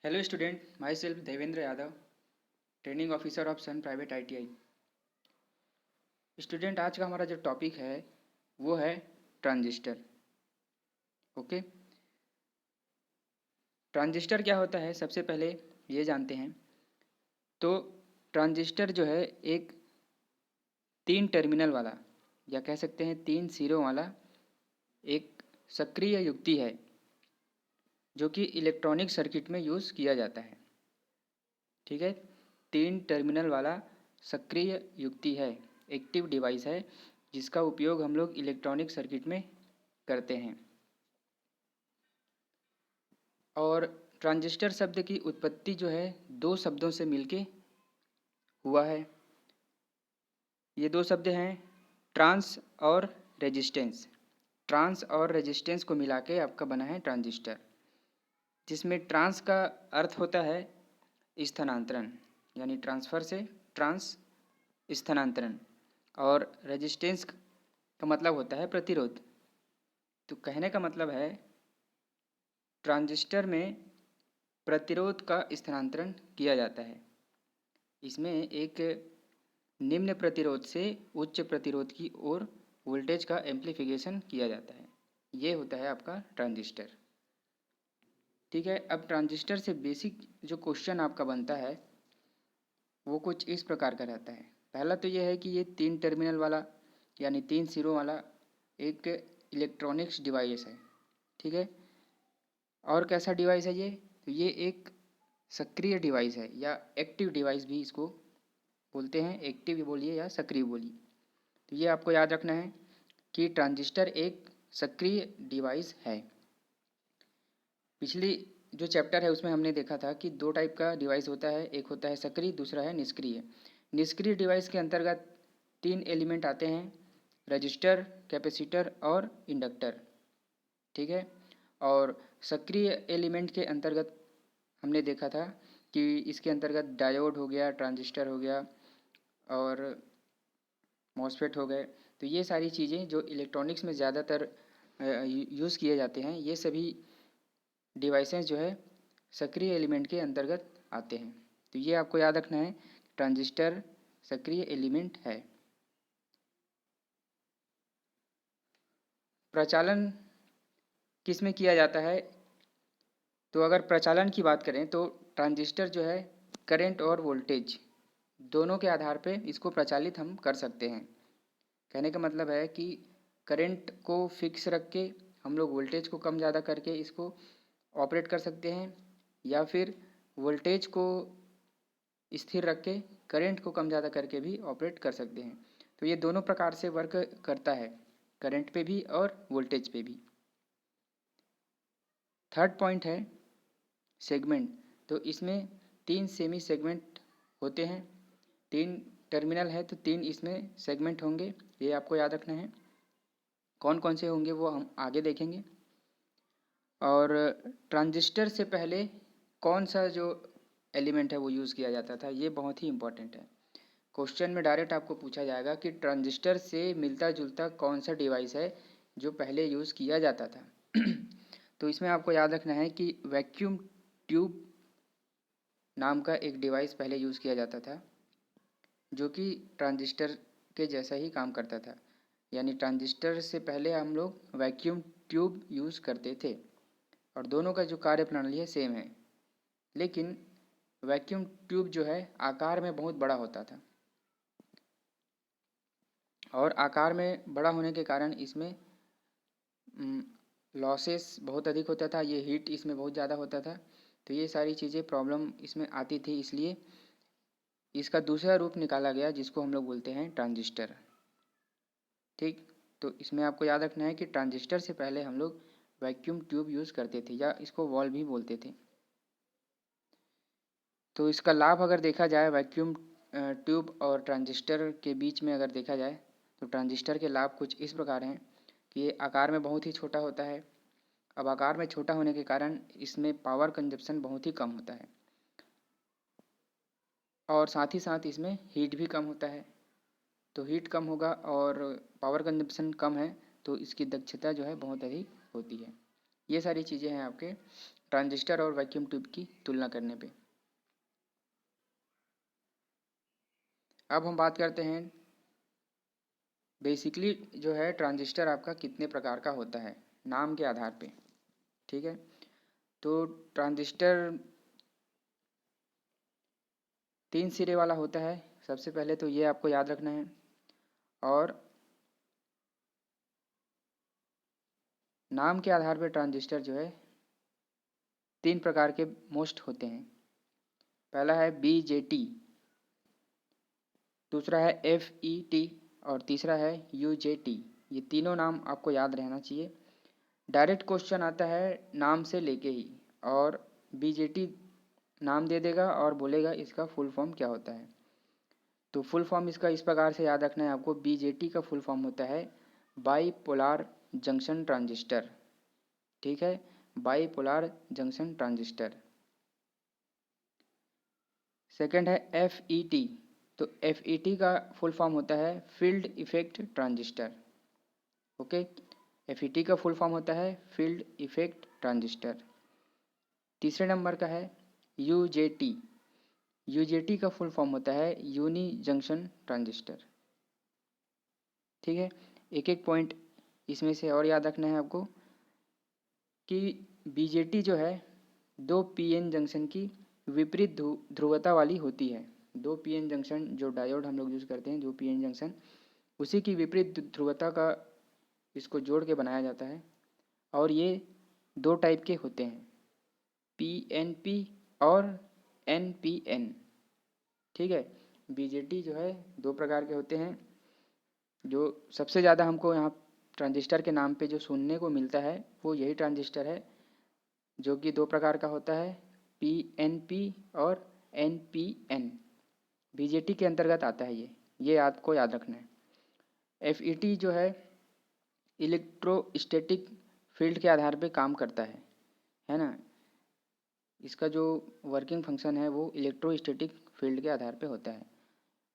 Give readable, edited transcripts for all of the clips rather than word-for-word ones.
Hello student, myself Devendra Yadav, training officer of sun private ITI. Student, आज का हमारा जो टॉपिक है वो है ट्रांजिस्टर। ओके, ट्रांजिस्टर क्या होता है सबसे पहले ये जानते हैं। तो ट्रांजिस्टर जो है एक 3 टर्मिनल वाला या कह सकते हैं 3 सिरों वाला एक सक्रिय युक्ति है जो कि इलेक्ट्रॉनिक सर्किट में यूज़ किया जाता है। ठीक है, 3 टर्मिनल वाला सक्रिय युक्ति है, एक्टिव डिवाइस है जिसका उपयोग हम लोग इलेक्ट्रॉनिक सर्किट में करते हैं। और ट्रांजिस्टर शब्द की उत्पत्ति जो है 2 शब्दों से मिलके हुआ है। ये 2 शब्द हैं ट्रांस और रेजिस्टेंस। ट्रांस और रेजिस्टेंस को मिला के आपका बना है ट्रांजिस्टर, जिसमें ट्रांस का अर्थ होता है स्थानांतरण, यानी ट्रांसफ़र से ट्रांस स्थानांतरण, और रेजिस्टेंस का मतलब होता है प्रतिरोध। तो कहने का मतलब है ट्रांजिस्टर में प्रतिरोध का स्थानांतरण किया जाता है। इसमें एक निम्न प्रतिरोध से उच्च प्रतिरोध की ओर वोल्टेज का एम्प्लीफिकेशन किया जाता है। ये होता है आपका ट्रांजिस्टर। ठीक है, अब ट्रांजिस्टर से बेसिक जो क्वेश्चन आपका बनता है वो कुछ इस प्रकार का रहता है। पहला तो ये है कि ये 3 टर्मिनल वाला यानी 3 सिरों वाला एक इलेक्ट्रॉनिक्स डिवाइस है। ठीक है, और कैसा डिवाइस है ये? तो ये एक सक्रिय डिवाइस है या एक्टिव डिवाइस भी इसको बोलते हैं। एक्टिव बोलिए या सक्रिय बोलिए। तो ये आपको याद रखना है कि ट्रांजिस्टर एक सक्रिय डिवाइस है। पिछली जो चैप्टर है उसमें हमने देखा था कि 2 टाइप का डिवाइस होता है, एक होता है सक्रिय, दूसरा है निष्क्रिय। निष्क्रिय डिवाइस के अंतर्गत 3 एलिमेंट आते हैं, रजिस्टर, कैपेसिटर और इंडक्टर। ठीक है, और सक्रिय एलिमेंट के अंतर्गत हमने देखा था कि इसके अंतर्गत डायोड हो गया, ट्रांजिस्टर हो गया और मॉसफेट हो गए। तो ये सारी चीज़ें जो इलेक्ट्रॉनिक्स में ज़्यादातर यूज़ किए जाते हैं, ये सभी डिवाइसेस जो है सक्रिय एलिमेंट के अंतर्गत आते हैं। तो ये आपको याद रखना है, ट्रांजिस्टर सक्रिय एलिमेंट है। प्रचालन किस में किया जाता है? तो अगर प्रचालन की बात करें तो ट्रांजिस्टर जो है करंट और वोल्टेज दोनों के आधार पे इसको प्रचालित हम कर सकते हैं। कहने का मतलब है कि करंट को फिक्स रख के हम लोग वोल्टेज को कम ज़्यादा करके इसको ऑपरेट कर सकते हैं, या फिर वोल्टेज को स्थिर रख के करंट को कम ज़्यादा करके भी ऑपरेट कर सकते हैं। तो ये दोनों प्रकार से वर्क करता है, करंट पे भी और वोल्टेज पे भी। थर्ड पॉइंट है सेगमेंट। तो इसमें 3 सेमी सेगमेंट होते हैं। 3 टर्मिनल है तो 3 इसमें सेगमेंट होंगे, ये आपको याद रखना है। कौन कौन से होंगे वो हम आगे देखेंगे। और ट्रांजिस्टर से पहले कौन सा जो एलिमेंट है वो यूज़ किया जाता था, ये बहुत ही इम्पोर्टेंट है। क्वेश्चन में डायरेक्ट आपको पूछा जाएगा कि ट्रांजिस्टर से मिलता जुलता कौन सा डिवाइस है जो पहले यूज़ किया जाता था। तो इसमें आपको याद रखना है कि वैक्यूम ट्यूब नाम का एक डिवाइस पहले यूज़ किया जाता था जो कि ट्रांजिस्टर के जैसा ही काम करता था। यानी ट्रांजिस्टर से पहले हम लोग वैक्यूम ट्यूब यूज़ करते थे और दोनों का जो कार्यप्रणाली है सेम है। लेकिन वैक्यूम ट्यूब जो है आकार में बहुत बड़ा होता था और आकार में बड़ा होने के कारण इसमें लॉसेस बहुत अधिक होता था, ये हीट इसमें बहुत ज़्यादा होता था। तो ये सारी चीज़ें प्रॉब्लम इसमें आती थी, इसलिए इसका दूसरा रूप निकाला गया जिसको हम लोग बोलते हैं ट्रांजिस्टर। ठीक, तो इसमें आपको याद रखना है कि ट्रांजिस्टर से पहले हम लोग वैक्यूम ट्यूब यूज़ करते थे या इसको वॉल्व भी बोलते थे। तो इसका लाभ अगर देखा जाए वैक्यूम ट्यूब और ट्रांजिस्टर के बीच में अगर देखा जाए तो ट्रांजिस्टर के लाभ कुछ इस प्रकार हैं कि ये आकार में बहुत ही छोटा होता है। अब आकार में छोटा होने के कारण इसमें पावर कंजप्शन बहुत ही कम होता है और साथ ही साथ इसमें हीट भी कम होता है। तो हीट कम होगा और पावर कंजप्शन कम है तो इसकी दक्षता जो है बहुत अधिक होती है। ये सारी चीज़ें हैं आपके ट्रांजिस्टर और वैक्यूम ट्यूब की तुलना करने पे। अब हम बात करते हैं बेसिकली जो है ट्रांजिस्टर आपका कितने प्रकार का होता है नाम के आधार पे। ठीक है, तो ट्रांजिस्टर 3 सिरे वाला होता है। सबसे पहले तो ये आपको याद रखना है। और नाम के आधार पर ट्रांजिस्टर जो है 3 प्रकार के मोस्ट होते हैं। पहला है BJT, दूसरा है FET और तीसरा है UJT। ये तीनों नाम आपको याद रहना चाहिए। डायरेक्ट क्वेश्चन आता है नाम से लेके ही, और BJT नाम दे देगा और बोलेगा इसका फुल फॉर्म क्या होता है। तो फुल फॉर्म इसका इस प्रकार से याद रखना है आपको। BJT का फुल फॉर्म होता है बाईपोलार जंक्शन ट्रांजिस्टर। ठीक है, बाईपोलार जंक्शन ट्रांजिस्टर। सेकंड है FET, तो FET का फुल फॉर्म होता है field effect transistor. Okay, FET का फुल फॉर्म होता है फील्ड इफेक्ट ट्रांजिस्टर। तीसरे नंबर का है UJT। UJT का फुल फॉर्म होता है यूनी जंक्शन ट्रांजिस्टर। ठीक है, एक एक पॉइंट इसमें से और याद रखना है आपको कि BJT जो है 2 PN जंक्शन की विपरीत ध्रुवता वाली होती है। 2 PN जंक्शन जो डायोड हम लोग यूज़ करते हैं, 2 PN जंक्शन, उसी की विपरीत ध्रुवता का इसको जोड़ के बनाया जाता है। और ये 2 टाइप के होते हैं, PNP और NPN। ठीक है, BJT जो है 2 प्रकार के होते हैं। जो सबसे ज़्यादा हमको यहाँ ट्रांजिस्टर के नाम पे जो सुनने को मिलता है वो यही ट्रांजिस्टर है, जो कि 2 प्रकार का होता है, PNP और NPN। BJT के अंतर्गत आता है ये आपको याद रखना है। FET जो है इलेक्ट्रोस्टैटिक फील्ड के आधार पे काम करता है ना। इसका जो वर्किंग फंक्शन है वो इलेक्ट्रोस्टैटिक फील्ड के आधार पे होता है।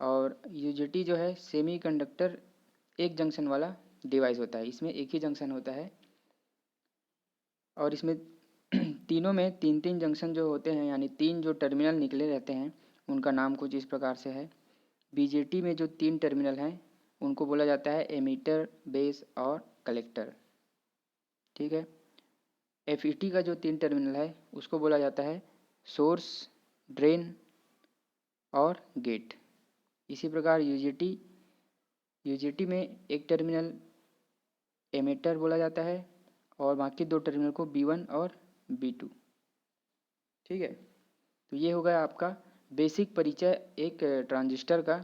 और UJT जो है सेमीकंडक्टर एक जंक्शन वाला डिवाइस होता है। इसमें एक ही जंक्शन होता है और इसमें तीनों में 3-3 जंक्शन जो होते हैं, यानी 3 जो टर्मिनल निकले रहते हैं, उनका नाम कुछ इस प्रकार से है। BJT में जो 3 टर्मिनल हैं उनको बोला जाता है एमीटर, बेस और कलेक्टर। ठीक है, FET का जो 3 टर्मिनल है उसको बोला जाता है सोर्स, ड्रेन और गेट। इसी प्रकार UJT में एक टर्मिनल एमीटर बोला जाता है और बाकी 2 टर्मिनल को B1 और B2। ठीक है, तो ये हो गया आपका बेसिक परिचय एक ट्रांजिस्टर का।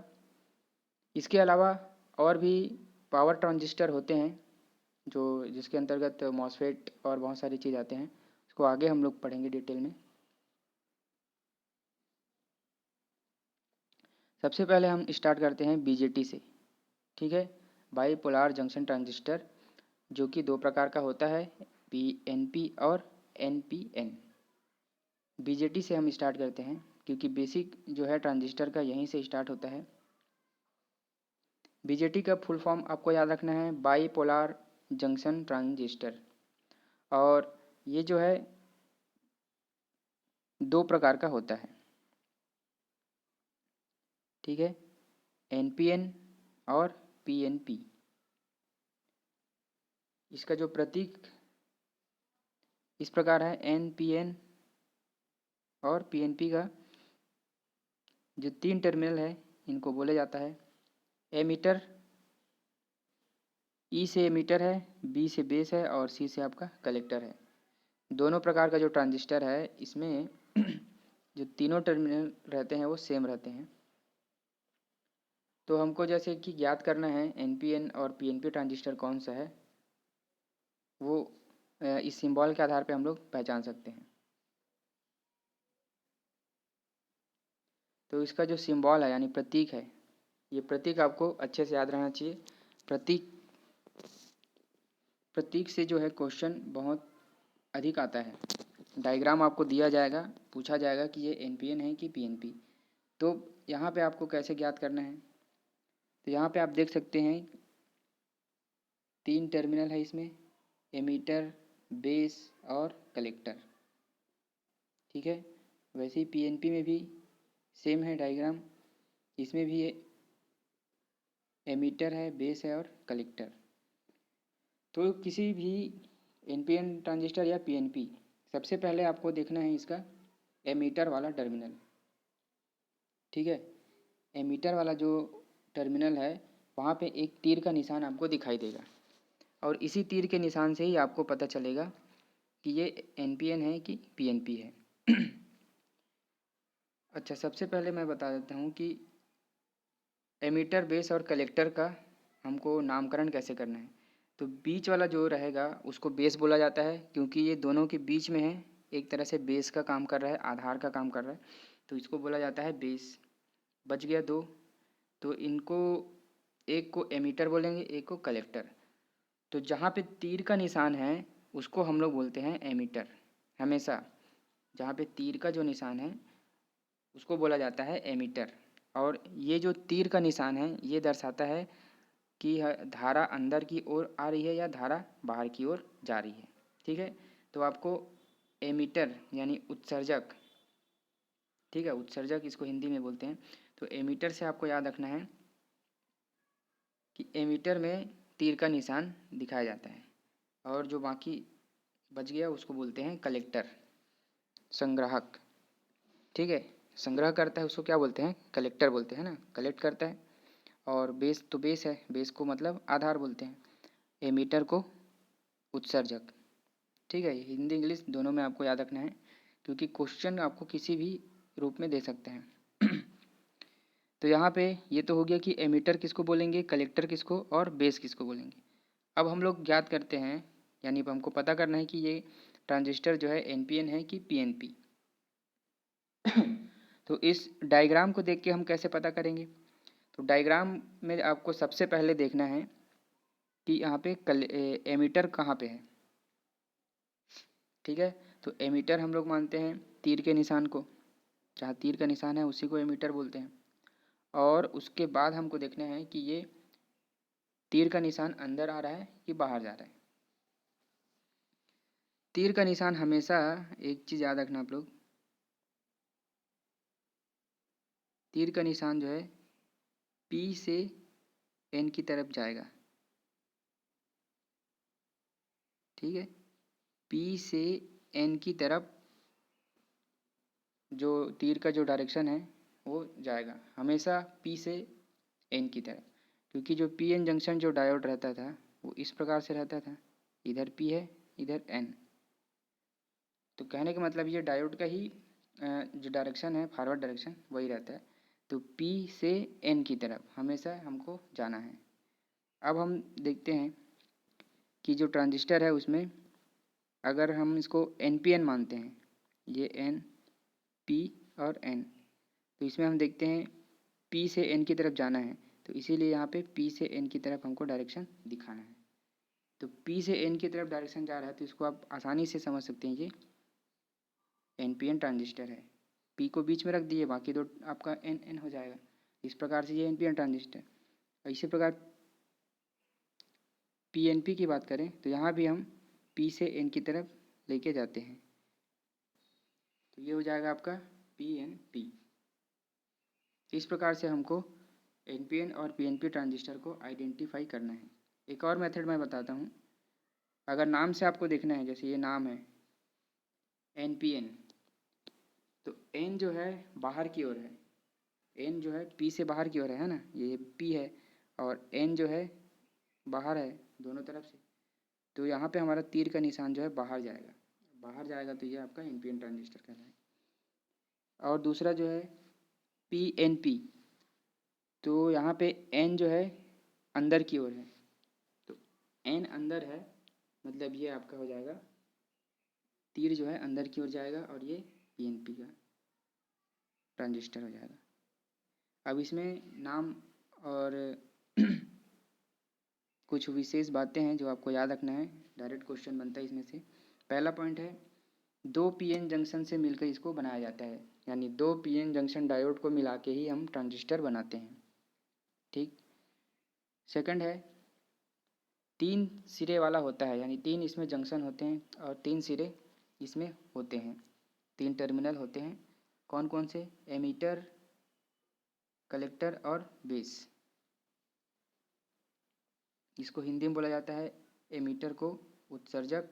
इसके अलावा और भी पावर ट्रांजिस्टर होते हैं जो जिसके अंतर्गत मॉसफेट और बहुत सारी चीज़ आते हैं। इसको आगे हम लोग पढ़ेंगे डिटेल में। सबसे पहले हम स्टार्ट करते हैं BJT से। ठीक है, बाईपोलार जंक्शन ट्रांजिस्टर, जो कि 2 प्रकार का होता है, PNP और NPN। BJT से हम स्टार्ट करते हैं क्योंकि बेसिक जो है ट्रांजिस्टर का यहीं से स्टार्ट होता है। BJT का फुल फॉर्म आपको याद रखना है बाईपोलार जंक्शन ट्रांजिस्टर। और ये जो है 2 प्रकार का होता है। ठीक है, NPN और PNP। इसका जो प्रतीक इस प्रकार है, NPN और PNP का जो 3 टर्मिनल है इनको बोला जाता है एमीटर। E से एमीटर है, B से बेस है और C से आपका कलेक्टर है। दोनों प्रकार का जो ट्रांजिस्टर है इसमें जो तीनों टर्मिनल रहते हैं वो सेम रहते हैं। तो हमको जैसे कि ज्ञात करना है NPN और PNP ट्रांजिस्टर कौन सा है, वो इस सिंबल के आधार पे हम लोग पहचान सकते हैं। तो इसका जो सिंबल है यानी प्रतीक है, ये प्रतीक आपको अच्छे से याद रहना चाहिए। प्रतीक से जो है क्वेश्चन बहुत अधिक आता है। डायग्राम आपको दिया जाएगा, पूछा जाएगा कि ये NPN है कि PNP। तो यहाँ पे आपको कैसे ज्ञात करना है, तो यहाँ पे आप देख सकते हैं 3 टर्मिनल है इसमें, एमीटर, बेस और कलेक्टर। ठीक है। वैसे ही पीएनपी में भी सेम है डायग्राम, इसमें भी एमीटर है, बेस है और कलेक्टर। तो किसी भी एनपीएन ट्रांजिस्टर या पीएनपी, सबसे पहले आपको देखना है इसका एमीटर वाला टर्मिनल। ठीक है, एमीटर वाला जो टर्मिनल है वहाँ पे एक तीर का निशान आपको दिखाई देगा, और इसी तीर के निशान से ही आपको पता चलेगा कि ये एनपीएन है कि पीएनपी है। अच्छा, सबसे पहले मैं बता देता हूँ कि एमीटर, बेस और कलेक्टर का हमको नामकरण कैसे करना है। तो बीच वाला जो रहेगा उसको बेस बोला जाता है, क्योंकि ये दोनों के बीच में है, एक तरह से बेस का काम कर रहा है, आधार का काम कर रहा है, तो इसको बोला जाता है बेस। बच गया दो, तो इनको एक को एमीटर बोलेंगे, एक को कलेक्टर। तो जहाँ पे तीर का निशान है उसको हम लोग बोलते हैं एमीटर। हमेशा जहाँ पे तीर का जो निशान है उसको बोला जाता है एमीटर। और ये जो तीर का निशान है ये दर्शाता है कि धारा अंदर की ओर आ रही है या धारा बाहर की ओर जा रही है। ठीक है, तो आपको एमीटर यानी उत्सर्जक, ठीक है, उत्सर्जक इसको हिंदी में बोलते हैं। तो एमीटर से आपको याद रखना है कि एमीटर में तीर का निशान दिखाया जाता है, और जो बाकी बच गया उसको बोलते हैं कलेक्टर, संग्राहक। ठीक है, संग्रह करता है उसको क्या बोलते हैं, कलेक्टर बोलते हैं ना, कलेक्ट करता है। और बेस तो बेस है, बेस को मतलब आधार बोलते हैं, एमीटर को उत्सर्जक। ठीक है, हिंदी इंग्लिश दोनों में आपको याद रखना है, क्योंकि क्वेश्चन आपको किसी भी रूप में दे सकते हैं। तो यहाँ पे ये तो हो गया कि एमीटर किसको बोलेंगे, कलेक्टर किसको और बेस किसको बोलेंगे। अब हम लोग ज्ञात करते हैं, यानी हमको पता करना है कि ये ट्रांजिस्टर जो है एनपीएन है कि पीएनपी। तो इस डायग्राम को देख के हम कैसे पता करेंगे। तो डायग्राम में आपको सबसे पहले देखना है कि यहाँ पे एमीटर कहाँ पे है। ठीक है, तो एमीटर हम लोग मानते हैं तीर के निशान को, जहाँ तीर का निशान है उसी को एमीटर बोलते हैं। और उसके बाद हमको देखना है कि ये तीर का निशान अंदर आ रहा है कि बाहर जा रहा है। तीर का निशान हमेशा, एक चीज़ याद रखना आप लोग, तीर का निशान जो है P से N की तरफ जाएगा। ठीक है, P से N की तरफ जो तीर का जो डायरेक्शन है वो जाएगा हमेशा P से N की तरफ, क्योंकि जो PN जंक्शन जो डायोड रहता था वो इस प्रकार से रहता था, इधर P है इधर N। तो कहने का मतलब ये डायोड का ही जो डायरेक्शन है, फॉरवर्ड डायरेक्शन वही रहता है। तो P से N की तरफ हमेशा हमको जाना है। अब हम देखते हैं कि जो ट्रांजिस्टर है उसमें अगर हम इसको NPN मानते हैं, ये N, P और N, तो इसमें हम देखते हैं P से N की तरफ जाना है, तो इसीलिए यहाँ पे P से N की तरफ हमको डायरेक्शन दिखाना है। तो P से N की तरफ डायरेक्शन जा रहा है, तो इसको आप आसानी से समझ सकते हैं, ये NPN ट्रांजिस्टर है। P को बीच में रख दिए, बाकी दो आपका NN हो जाएगा। इस प्रकार से ये NPN ट्रांजिस्टर। और इसी प्रकार PNP की बात करें तो यहाँ भी हम P से N की तरफ लेके जाते हैं, तो ये हो जाएगा आपका PNP। इस प्रकार से हमको NPN और PNP ट्रांजिस्टर को आइडेंटिफाई करना है। एक और मेथड मैं बताता हूँ। अगर नाम से आपको देखना है, जैसे ये नाम है NPN, तो N जो है बाहर की ओर है, N जो है P से बाहर की ओर है ना, ये P है, और N जो है बाहर है दोनों तरफ से। तो यहाँ पे हमारा तीर का निशान जो है बाहर जाएगा, बाहर जाएगा तो ये आपका NPN ट्रांजिस्टर कहलाएगा। और दूसरा जो है PNP, तो यहाँ पे N जो है अंदर की ओर है, तो N अंदर है मतलब ये आपका हो जाएगा, तीर जो है अंदर की ओर जाएगा और ये PNP का ट्रांजिस्टर हो जाएगा। अब इसमें नाम और कुछ विशेष बातें हैं जो आपको याद रखना है, डायरेक्ट क्वेश्चन बनता है इसमें से। पहला पॉइंट है, दो PN जंक्शन से मिलकर इसको बनाया जाता है, यानी दो PN जंक्शन डायोड को मिला के ही हम ट्रांजिस्टर बनाते हैं। ठीक। सेकंड है, तीन सिरे वाला होता है, यानी तीन इसमें जंक्शन होते हैं और तीन सिरे इसमें होते हैं। 3 टर्मिनल होते हैं। कौन कौन से? एमीटर, कलेक्टर और बेस। इसको हिंदी में बोला जाता है एमीटर को उत्सर्जक,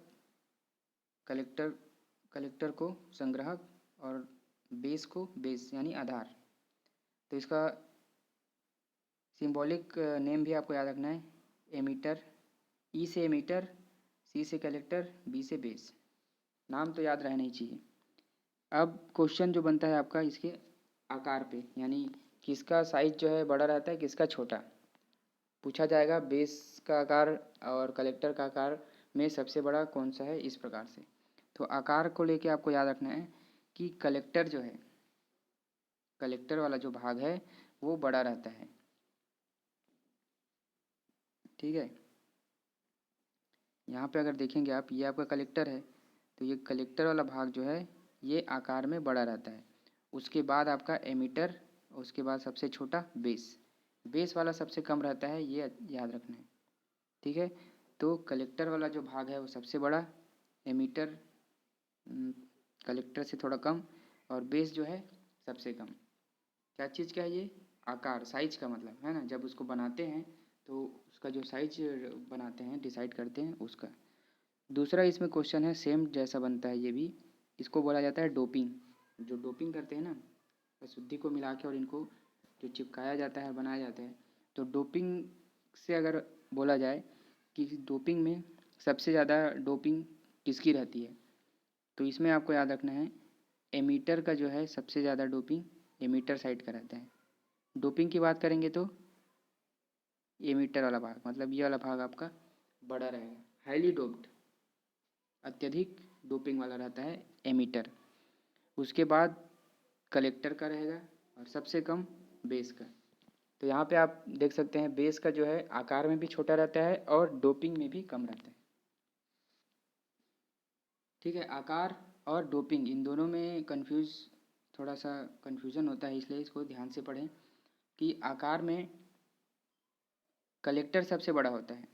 कलेक्टर को संग्राहक और बेस को बेस यानी आधार। तो इसका सिंबॉलिक नेम भी आपको याद रखना है। एमीटर, ई से एमीटर, सी से कलेक्टर, बी से बेस। नाम तो याद रहना ही चाहिए। अब क्वेश्चन जो बनता है आपका इसके आकार पे, यानी किसका साइज जो है बड़ा रहता है, किसका छोटा पूछा जाएगा। बेस का आकार और कलेक्टर का आकार में सबसे बड़ा कौन सा है, इस प्रकार से। तो आकार को लेके आपको याद रखना है कि कलेक्टर जो है, कलेक्टर वाला जो भाग है वो बड़ा रहता है, ठीक है। यहाँ पे अगर देखेंगे आप, ये आपका कलेक्टर है, तो ये कलेक्टर वाला भाग जो है ये आकार में बड़ा रहता है। उसके बाद आपका एमीटर, उसके बाद सबसे छोटा बेस। बेस वाला सबसे कम रहता है, ये याद रखना है, ठीक है। तो कलेक्टर वाला जो भाग है वो सबसे बड़ा, एमीटर कलेक्टर से थोड़ा कम, और बेस जो है सबसे कम। क्या चीज़ का है ये? आकार, साइज का मतलब है ना। जब उसको बनाते हैं तो उसका जो साइज बनाते हैं, डिसाइड करते हैं उसका। दूसरा इसमें क्वेश्चन है, सेम जैसा बनता है ये भी। इसको बोला जाता है डोपिंग। जो डोपिंग करते हैं ना, अशुद्धि को मिला के और इनको जो चिपकाया जाता है, बनाया जाता है। तो डोपिंग से अगर बोला जाए कि डोपिंग में सबसे ज़्यादा डोपिंग किसकी रहती है, तो इसमें आपको याद रखना है एमीटर का जो है सबसे ज़्यादा डोपिंग एमीटर साइड का रहता है। डोपिंग की बात करेंगे तो एमीटर वाला भाग, मतलब ये वाला भाग आपका बड़ा रहेगा। हाईली डोप्ड, अत्यधिक डोपिंग वाला रहता है एमीटर। उसके बाद कलेक्टर का रहेगा और सबसे कम बेस का। तो यहाँ पे आप देख सकते हैं बेस का जो है आकार में भी छोटा रहता है और डोपिंग में भी कम रहता है, ठीक है। आकार और डोपिंग इन दोनों में थोड़ा सा कन्फ्यूज़न होता है, इसलिए इसको ध्यान से पढ़ें कि आकार में कलेक्टर सबसे बड़ा होता है,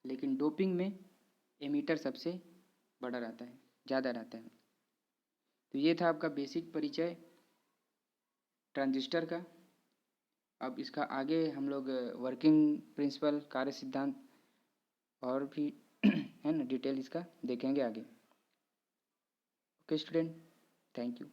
लेकिन डोपिंग में एमीटर सबसे बड़ा रहता है, ज़्यादा रहता है। तो ये था आपका बेसिक परिचय ट्रांजिस्टर का। अब इसका आगे हम लोग वर्किंग प्रिंसिपल, कार्य सिद्धांत और भी है ना डिटेल इसका देखेंगे आगे। Okay student, thank you.